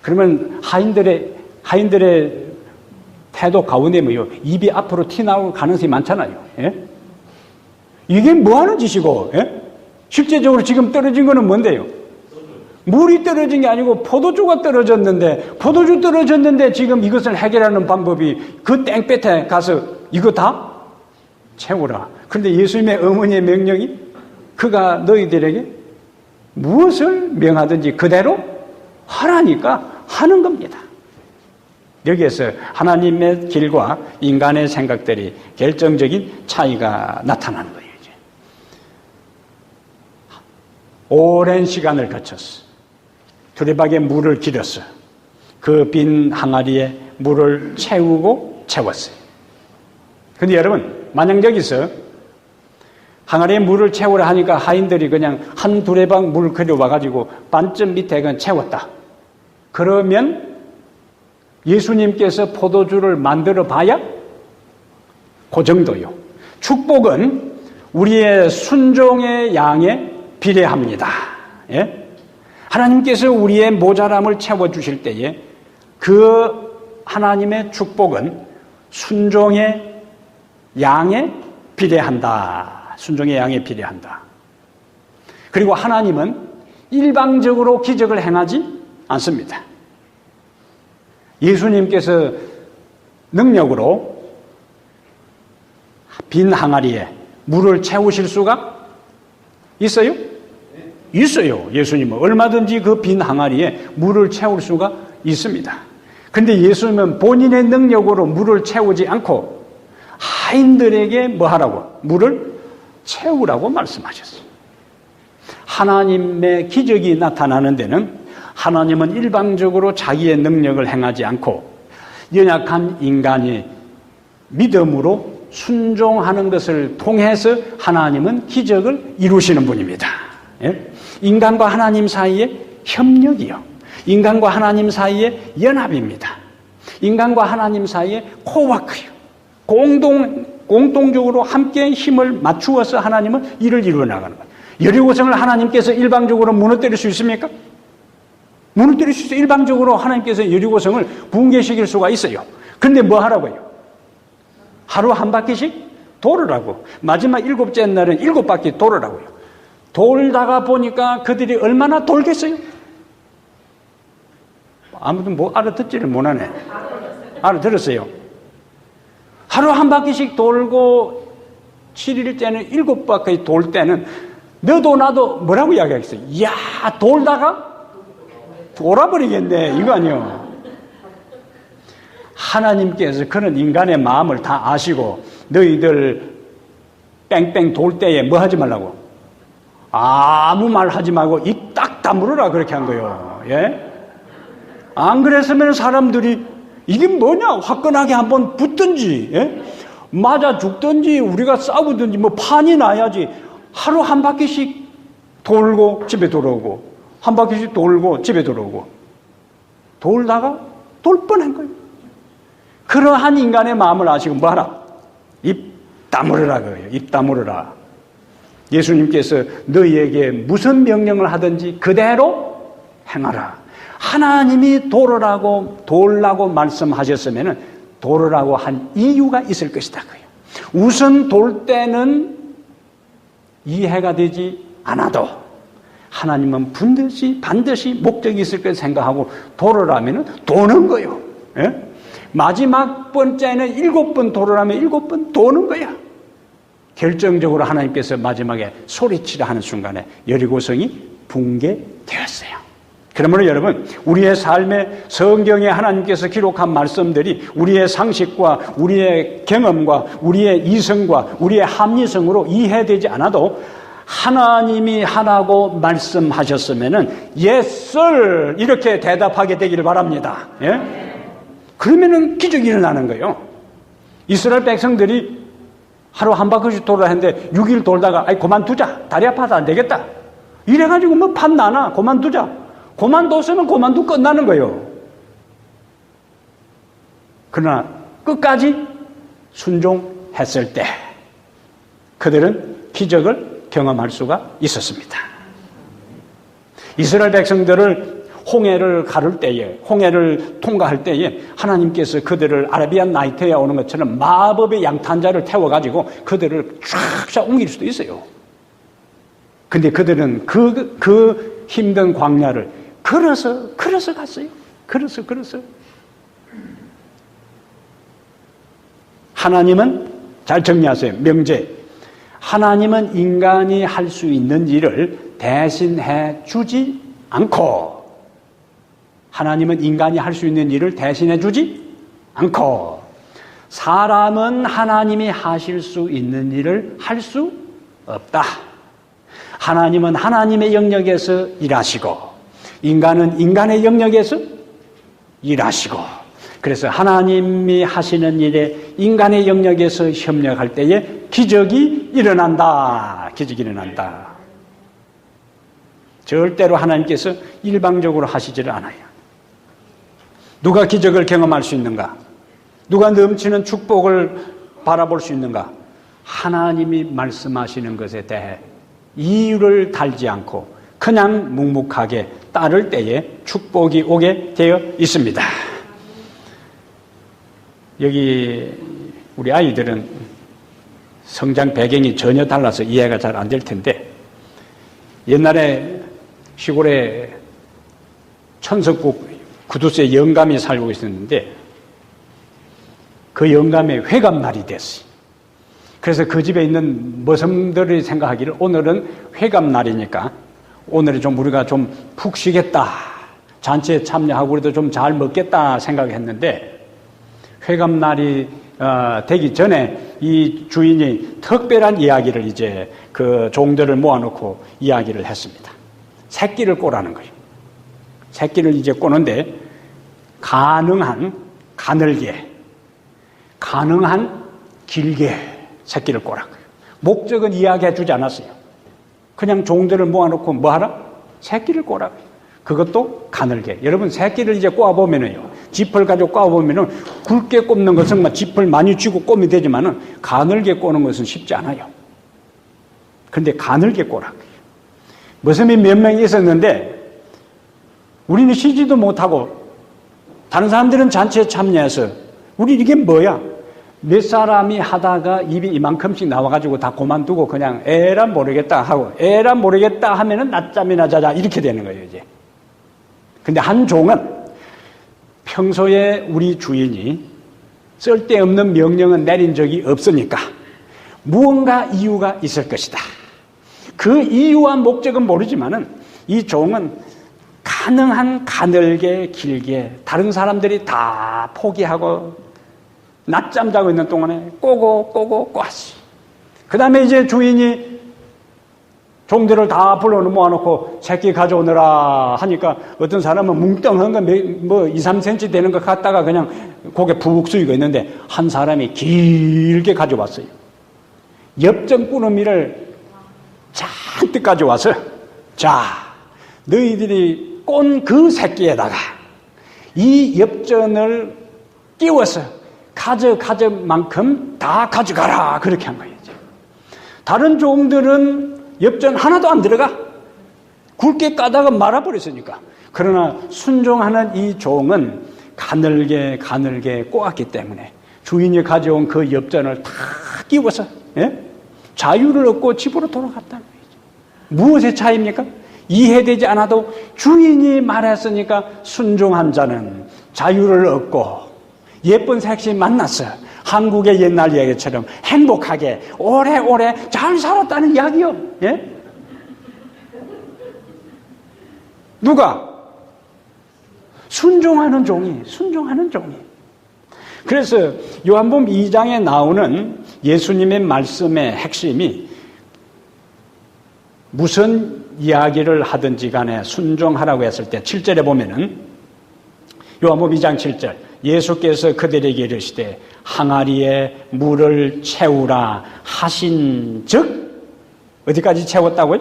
[SPEAKER 1] 그러면 하인들의 태도 가운데 뭐요? 입이 앞으로 튀어나올 가능성이 많잖아요. 예? 이게 뭐 하는 짓이고, 예? 실제적으로 지금 떨어진 거는 뭔데요? 물이 떨어진 게 아니고 포도주가 떨어졌는데, 포도주 떨어졌는데 지금 이것을 해결하는 방법이 그 땡볕에 가서 이거 다 채우라. 그런데 예수님의 어머니의 명령이 그가 너희들에게 무엇을 명하든지 그대로 하라니까 하는 겁니다. 여기에서 하나님의 길과 인간의 생각들이 결정적인 차이가 나타나는 거예요. 이제. 오랜 시간을 거쳐서 두레박에 물을 길어서 그 빈 항아리에 물을 채웠어요. 그런데 여러분, 만약 여기서 항아리에 물을 채우라 하니까 하인들이 그냥 한 두레박 물 가져와가지고 반쯤 밑에 그냥 채웠다. 그러면 예수님께서 포도주를 만들어 봐야 그 정도요. 축복은 우리의 순종의 양에 비례합니다. 예? 하나님께서 우리의 모자람을 채워주실 때에 그 하나님의 축복은 순종의 양에 비례한다. 순종의 양에 비례한다. 그리고 하나님은 일방적으로 기적을 행하지 않습니다. 예수님께서 능력으로 빈 항아리에 물을 채우실 수가 있어요? 있어요. 예수님은 얼마든지 그 빈 항아리에 물을 채울 수가 있습니다. 그런데 예수님은 본인의 능력으로 물을 채우지 않고 하인들에게 뭐 하라고? 물을 채우라고 말씀하셨어요. 하나님의 기적이 나타나는 데는 하나님은 일방적으로 자기의 능력을 행하지 않고 연약한 인간이 믿음으로 순종하는 것을 통해서 하나님은 기적을 이루시는 분입니다. 예? 인간과 하나님 사이의 협력이요. 인간과 하나님 사이의 연합입니다. 인간과 하나님 사이의 코워크요. 공동적으로 함께 힘을 맞추어서 하나님은 일을 이루어 나가는 거예요. 여리고성을 하나님께서 일방적으로 무너뜨릴 수 있습니까? 무너뜨릴 수 있어요. 일방적으로 하나님께서 여리고성을 붕괴시킬 수가 있어요. 그런데 뭐 하라고요? 하루 한 바퀴씩 돌으라고. 마지막 7째 날은 7바퀴 돌으라고요. 돌다가 보니까 그들이 얼마나 돌겠어요? 아무도 뭐 알아듣지를 못하네. 알아들었어요. 하루 한 바퀴씩 돌고 7일 때는 7바퀴 돌 때는 너도 나도 뭐라고 이야기하겠어요? 이야, 돌다가 돌아버리겠네. 이거 아니요. 하나님께서 그런 인간의 마음을 다 아시고 너희들 뺑뺑 돌 때에 뭐 하지 말라고? 아무 말 하지 말고 입 딱 다물어라 그렇게 한 거예요. 예? 안 그랬으면 사람들이 이게 뭐냐 화끈하게 한번 붙든지 예? 맞아 죽든지 우리가 싸우든지 뭐 판이 나야지. 하루 한 바퀴씩 돌고 집에 돌아오고 한 바퀴씩 돌고 집에 돌아오고 돌다가 돌 뻔한 거예요. 그러한 인간의 마음을 아시고 뭐하라? 입 다물으라 그래요. 입 다물으라. 예수님께서 너희에게 무슨 명령을 하든지 그대로 행하라. 하나님이 돌으라고 말씀하셨으면 돌으라고 한 이유가 있을 것이다. 우선 돌 때는 이해가 되지 않아도 하나님은 반드시 목적이 있을 걸 생각하고 돌으라면 도는 거예요. 예? 마지막 번째는 7번 돌으라면 7번 도는 거야. 결정적으로 하나님께서 마지막에 소리치라 하는 순간에 여리고성이 붕괴되었어요. 그러므로 여러분, 우리의 삶에 성경에 하나님께서 기록한 말씀들이 우리의 상식과 우리의 경험과 우리의 이성과 우리의 합리성으로 이해되지 않아도 하나님이 하라고 말씀하셨으면은 yes sir 이렇게 대답하게 되기를 바랍니다. 예? 그러면은 기적이 일어나는 거예요. 이스라엘 백성들이 하루 한 바퀴씩 돌아야 하는데 6일 돌다가 아이 그만두자. 다리 아파서 안 되겠다. 이래가지고 뭐 판 나나 그만두자. 그만뒀으면 그만두 끝나는 거예요. 그러나 끝까지 순종했을 때 그들은 기적을 경험할 수가 있었습니다. 이스라엘 백성들을 홍해를 가를 때에, 홍해를 통과할 때에 하나님께서 그들을 아라비안 나이트에 오는 것처럼 마법의 양탄자를 태워가지고 그들을 쫙 옮길 수도 있어요. 근데 그들은 그 힘든 광야를 걸어서 갔어요. 걸어서. 하나님은, 잘 정리하세요. 명제. 하나님은 인간이 할 수 있는 일을 대신해 주지 않고, 하나님은 인간이 할 수 있는 일을 대신해 주지 않고, 사람은 하나님이 하실 수 있는 일을 할 수 없다. 하나님은 하나님의 영역에서 일하시고, 인간은 인간의 영역에서 일하시고, 그래서 하나님이 하시는 일에 인간의 영역에서 협력할 때에 기적이 일어난다. 기적이 일어난다. 절대로 하나님께서 일방적으로 하시지를 않아요. 누가 기적을 경험할 수 있는가? 누가 넘치는 축복을 바라볼 수 있는가? 하나님이 말씀하시는 것에 대해 이유를 달지 않고 그냥 묵묵하게 따를 때에 축복이 오게 되어 있습니다. 여기 우리 아이들은 성장 배경이 전혀 달라서 이해가 잘 안 될 텐데, 옛날에 시골에 천석국 구두스의 영감이 살고 있었는데 그 영감의 회감날이 됐어요. 그래서 그 집에 있는 머슴들이 생각하기를 오늘은 회감날이니까 오늘은 좀 우리가 좀 푹 쉬겠다. 잔치에 참여하고 우리도 좀 잘 먹겠다 생각했는데 회감날이 되기 전에 이 주인이 특별한 이야기를 이제 그 종들을 모아놓고 이야기를 했습니다. 새끼를 꼬라는 거예요. 새끼를 이제 꼬는데 가능한 가늘게, 가능한 길게 새끼를 꼬란 거예요. 목적은 이야기해 주지 않았어요. 그냥 종들을 모아놓고 뭐 하라? 새끼를 꼬라. 그것도 가늘게. 여러분 새끼를 이제 꼬아보면은요, 짚을 가지고 꼬아보면은 굵게 꼽는 것은 막 짚을 많이 쥐고 꼬면 되지만은 가늘게 꼬는 것은 쉽지 않아요. 그런데 가늘게 꼬라. 머슴이 몇 명이 있었는데 우리는 쉬지도 못하고 다른 사람들은 잔치에 참여해서 우리 이게 뭐야? 몇 사람이 하다가 입이 이만큼씩 나와가지고 다 그만두고 그냥 에란 모르겠다 하고 에란 모르겠다 하면은 낮잠이나 자자 이렇게 되는 거예요 이제. 근데 한 종은 평소에 우리 주인이 쓸데없는 명령은 내린 적이 없으니까 무언가 이유가 있을 것이다. 그 이유와 목적은 모르지만은 이 종은 가능한 가늘게 길게 다른 사람들이 다 포기하고 낮잠 자고 있는 동안에 꼬고 꼬았지. 그 다음에 이제 주인이 종들을 다 불러 모아놓고 새끼 가져오느라 하니까 어떤 사람은 뭉뚱한 거 뭐 2, 3cm 되는 거 갖다가 그냥 고개 푹 숙이고 있는데 한 사람이 길게 가져왔어요. 엽전 꾸러미를 잔뜩 가져와서 자, 너희들이 꼰 그 새끼에다가 이 엽전을 끼워서 가져갈 만큼 다 가져가라. 그렇게 한 거예요. 다른 종들은 엽전 하나도 안 들어가. 굵게 까다가 말아버렸으니까. 그러나 순종하는 이 종은 가늘게 꼬았기 때문에 주인이 가져온 그 엽전을 다 끼워서 자유를 얻고 집으로 돌아갔다는 거죠. 무엇의 차이입니까? 이해되지 않아도 주인이 말했으니까 순종한 자는 자유를 얻고 예쁜 색시 만났어. 한국의 옛날 이야기처럼 행복하게 오래오래 잘 살았다는 이야기요. 예? 누가? 순종하는 종이. 그래서 요한복음 2장에 나오는 예수님의 말씀의 핵심이 무슨 이야기를 하든지 간에 순종하라고 했을 때 7절에 보면은 요한복음 2장 7절 예수께서 그들에게 이르시되 항아리에 물을 채우라 하신 즉 어디까지 채웠다고요?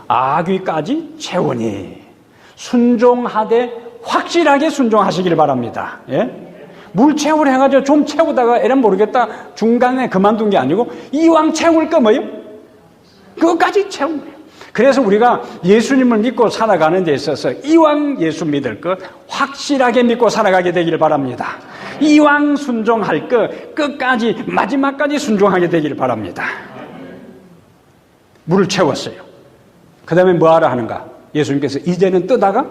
[SPEAKER 1] 아귀까지 채우니 순종하되 확실하게 순종하시길 바랍니다. 예? 물 채우려 해가지고 좀 채우다가 에란 모르겠다 중간에 그만둔 게 아니고 이왕 채울 거 뭐예요? 그것까지 채운 거예요. 그래서 우리가 예수님을 믿고 살아가는 데 있어서 이왕 예수 믿을 것 확실하게 믿고 살아가게 되기를 바랍니다. 이왕 순종할 것 끝까지 마지막까지 순종하게 되기를 바랍니다. 물을 채웠어요. 그 다음에 뭐하라 하는가? 예수님께서 이제는 뜨다가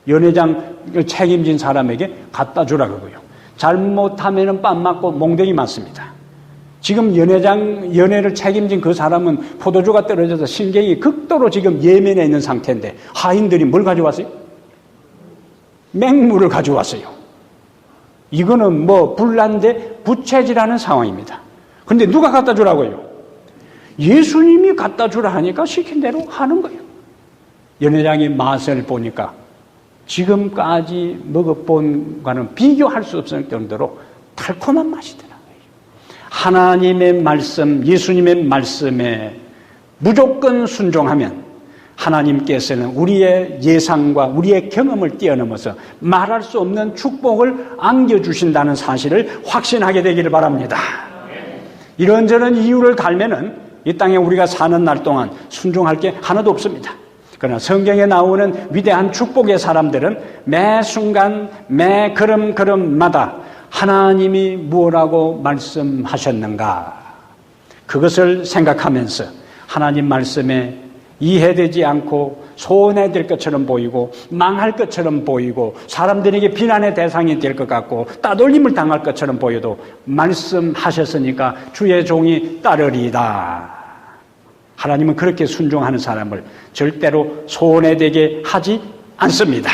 [SPEAKER 1] 연회장을 책임진 사람에게 갖다 주라 그러고요. 잘못하면 뺨 맞고 몽댕이 맞습니다. 지금 연회를 책임진 그 사람은 포도주가 떨어져서 신경이 극도로 지금 예민해 있는 상태인데 하인들이 뭘 가져왔어요? 맹물을 가져왔어요. 이거는 뭐 불난데 부채질하는 상황입니다. 그런데 누가 갖다 주라고요? 예수님이 갖다 주라 하니까 시킨 대로 하는 거예요. 연회장이 맛을 보니까 지금까지 먹어본 거는 비교할 수 없을 정도로 달콤한 맛이더라. 하나님의 말씀, 예수님의 말씀에 무조건 순종하면 하나님께서는 우리의 예상과 우리의 경험을 뛰어넘어서 말할 수 없는 축복을 안겨주신다는 사실을 확신하게 되기를 바랍니다. 이런저런 이유를 달면은 이 땅에 우리가 사는 날 동안 순종할 게 하나도 없습니다. 그러나 성경에 나오는 위대한 축복의 사람들은 매 순간, 매 걸음마다 하나님이 무엇라고 말씀하셨는가? 그것을 생각하면서 하나님 말씀에 이해되지 않고 손해될 것처럼 보이고 망할 것처럼 보이고 사람들에게 비난의 대상이 될 것 같고 따돌림을 당할 것처럼 보여도 말씀하셨으니까 주의 종이 따르리이다. 하나님은 그렇게 순종하는 사람을 절대로 손해되게 하지 않습니다.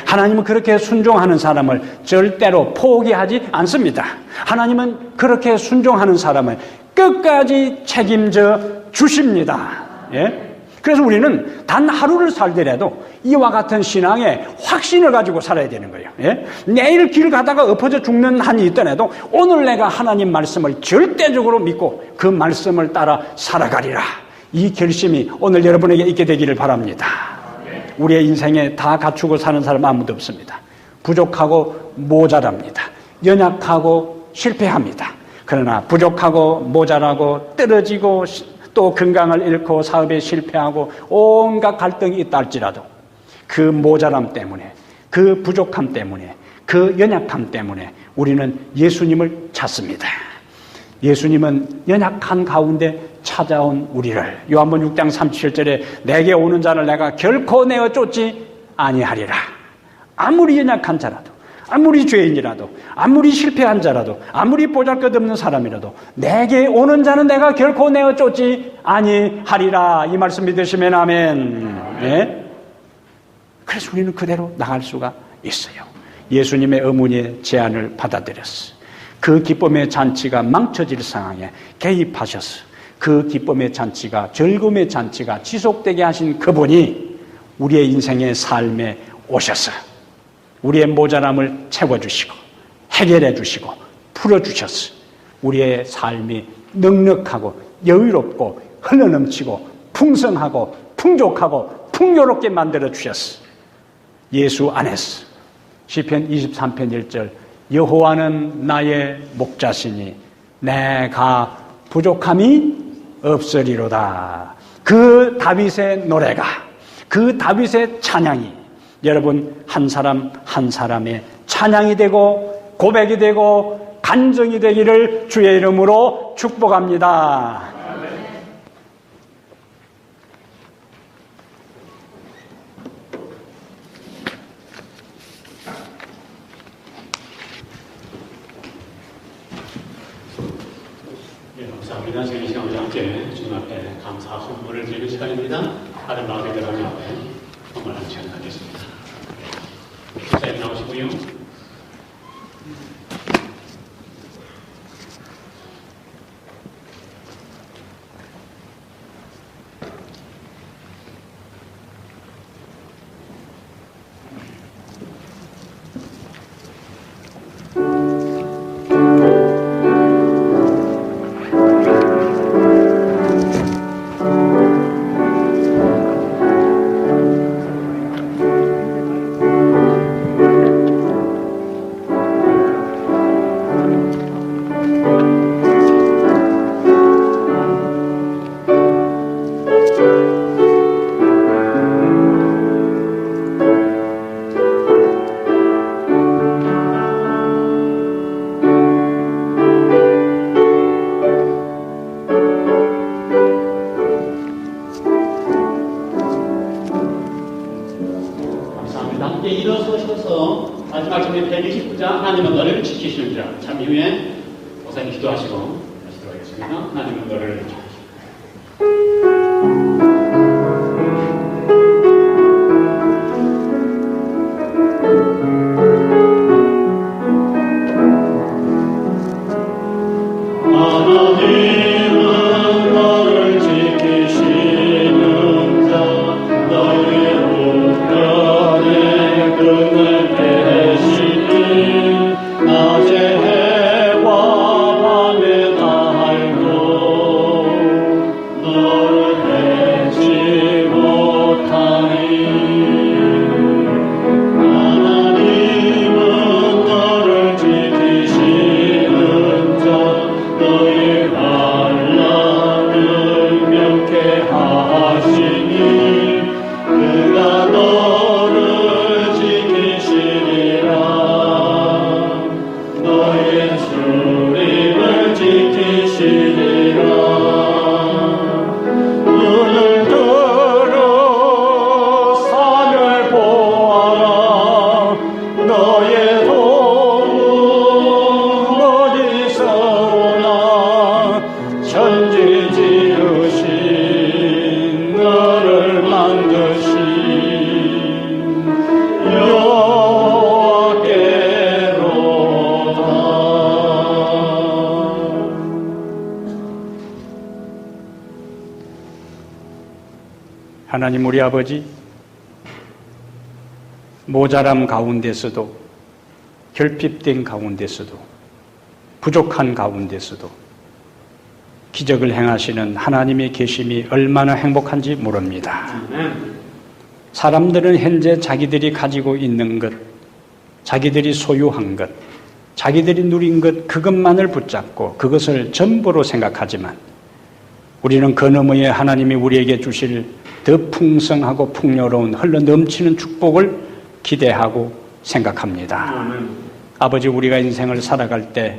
[SPEAKER 1] 하나님은 그렇게 순종하는 사람을 절대로 포기하지 않습니다. 하나님은 그렇게 순종하는 사람을 끝까지 책임져 주십니다. 예? 그래서 우리는 단 하루를 살더라도 이와 같은 신앙의 확신을 가지고 살아야 되는 거예요. 예? 내일 길 가다가 엎어져 죽는 한이 있더라도 오늘 내가 하나님 말씀을 절대적으로 믿고 그 말씀을 따라 살아가리라. 이 결심이 오늘 여러분에게 있게 되기를 바랍니다. 우리의 인생에 다 갖추고 사는 사람 아무도 없습니다. 부족하고 모자랍니다. 연약하고 실패합니다. 그러나 부족하고 모자라고 떨어지고 또 건강을 잃고 사업에 실패하고 온갖 갈등이 있다 할지라도 그 모자람 때문에 그 부족함 때문에 그 연약함 때문에 우리는 예수님을 찾습니다. 예수님은 연약한 가운데 찾아온 우리를 요한복음 6장 37절에 내게 오는 자를 내가 결코 내어 쫓지 아니하리라. 아무리 연약한 자라도 아무리 죄인이라도 아무리 실패한 자라도 아무리 보잘것없는 사람이라도 내게 오는 자는 내가 결코 내어 쫓지 아니하리라. 이 말씀 믿으시면 아멘. 네? 그래서 우리는 그대로 나갈 수가 있어요. 예수님의 어머니의 제안을 받아들였어. 그 기쁨의 잔치가 망쳐질 상황에 개입하셔서 그 기쁨의 잔치가 즐거움의 잔치가 지속되게 하신 그분이 우리의 인생의 삶에 오셔서 우리의 모자람을 채워주시고 해결해 주시고 풀어주셔서 우리의 삶이 넉넉하고 여유롭고 흘러넘치고 풍성하고 풍족하고 풍요롭게 만들어 주셨어. 예수 안에서 시편 23편 1절 여호와는 나의 목자시니 내가 부족함이 없으리로다. 그 다윗의 노래가 그 다윗의 찬양이 여러분 한 사람 한 사람의 찬양이 되고 고백이 되고 간증이 되기를 주의 이름으로 축복합니다.
[SPEAKER 2] 감사합니다. 지금 이 시간 우리 함께 주님 앞에 감사 선물을 드리는 시간입니다. 다른 마음의 여러분 앞에 선물하는 시간 갖겠습니다. 목사님 나오시고요. 마지막 절에 129장 하나님은 너를 지키시느니라. 참 이후에 목사님 기도하시고 하시도록 하겠습니다. 하나님은 너를 지키시느니라.
[SPEAKER 3] 낮에 해와 밤에 달고
[SPEAKER 1] 하나님 우리 아버지, 모자람 가운데서도, 결핍된 가운데서도, 부족한 가운데서도 기적을 행하시는 하나님의 계심이 얼마나 행복한지 모릅니다. 사람들은 현재 자기들이 가지고 있는 것, 자기들이 소유한 것, 자기들이 누린 것, 그것만을 붙잡고 그것을 전부로 생각하지만 우리는 그 너머에 하나님이 우리에게 주실 더 풍성하고 풍요로운 흘러 넘치는 축복을 기대하고 생각합니다. 아버지, 우리가 인생을 살아갈 때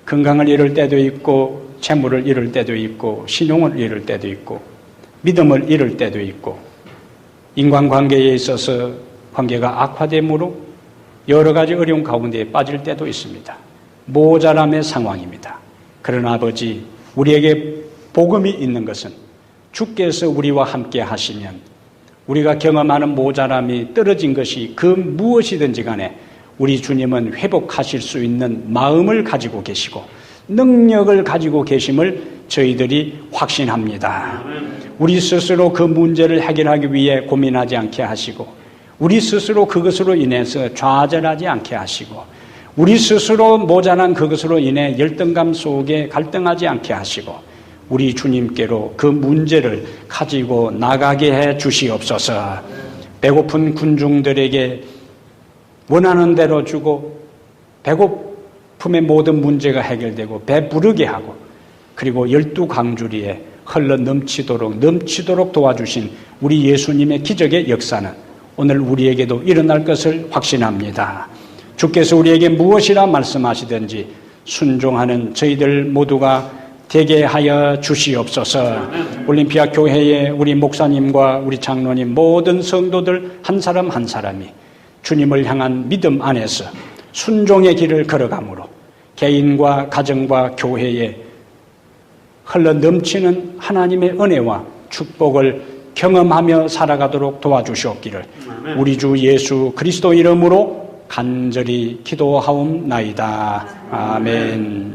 [SPEAKER 1] 건강을 잃을 때도 있고 재물을 잃을 때도 있고 신용을 잃을 때도 있고 믿음을 잃을 때도 있고 인간관계에 있어서 관계가 악화됨으로 여러 가지 어려운 가운데 빠질 때도 있습니다. 모자람의 상황입니다. 그러나 아버지, 우리에게 복음이 있는 것은 주께서 우리와 함께 하시면 우리가 경험하는 모자람이 떨어진 것이 그 무엇이든지 간에 우리 주님은 회복하실 수 있는 마음을 가지고 계시고 능력을 가지고 계심을 저희들이 확신합니다. 우리 스스로 그 문제를 해결하기 위해 고민하지 않게 하시고 우리 스스로 그것으로 인해서 좌절하지 않게 하시고 우리 스스로 모자란 그것으로 인해 열등감 속에 갈등하지 않게 하시고 우리 주님께로 그 문제를 가지고 나가게 해 주시옵소서. 배고픈 군중들에게 원하는 대로 주고 배고픔의 모든 문제가 해결되고 배부르게 하고 그리고 12강주리에 흘러 넘치도록 도와주신 우리 예수님의 기적의 역사는 오늘 우리에게도 일어날 것을 확신합니다. 주께서 우리에게 무엇이라 말씀하시든지 순종하는 저희들 모두가 되게 하여 주시옵소서. 올림피아 교회의 우리 목사님과 우리 장로님 모든 성도들 한 사람 한 사람이 주님을 향한 믿음 안에서 순종의 길을 걸어가므로 개인과 가정과 교회에 흘러 넘치는 하나님의 은혜와 축복을 경험하며 살아가도록 도와주시옵기를 우리 주 예수 그리스도 이름으로 간절히 기도하옵나이다. 아멘.